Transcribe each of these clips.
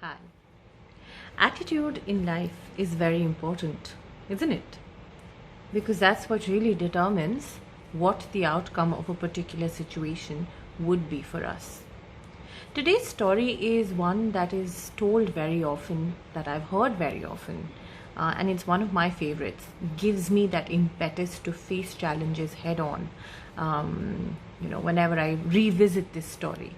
Hi. Attitude in life is very important, isn't it? Because that's what really determines what the outcome of a particular situation would be for us. Today's story is one that is told very often, that I've heard very often, and it's one of my favorites. Gives me that impetus to face challenges head on, whenever I revisit this story.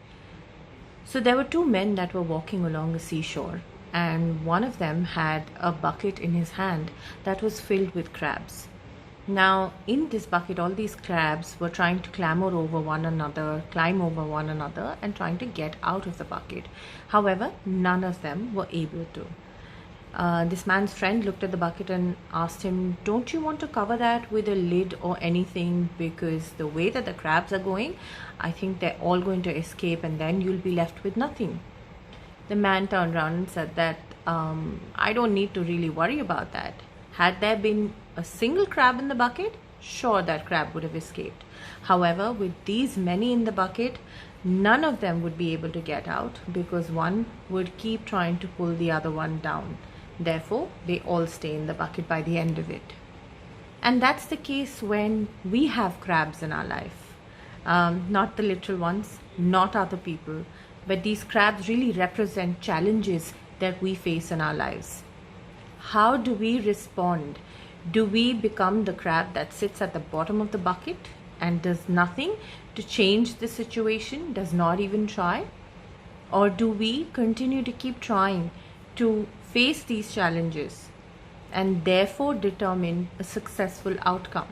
So there were two men that were walking along a seashore, and one of them had a bucket in his hand that was filled with crabs. Now, in this bucket, all these crabs were trying to clamber over one another, climb over one another, and trying to get out of the bucket. However, none of them were able to. This man's friend looked at the bucket and asked him, "Don't you want to cover that with a lid or anything? Because the way that the crabs are going, I think they're all going to escape and then you'll be left with nothing." The man turned around and said that, I don't need to really worry about that. Had there been a single crab in the bucket, sure, that crab would have escaped. However, with these many in the bucket, none of them would be able to get out because one would keep trying to pull the other one down. Therefore, they all stay in the bucket by the end of it. And that's the case when we have crabs in our life. Not the literal ones, not other people, but these crabs really represent challenges that we face in our lives. How do we respond? Do we become the crab that sits at the bottom of the bucket and does nothing to change the situation, does not even try? Or do we continue to keep trying to face these challenges and therefore determine a successful outcome?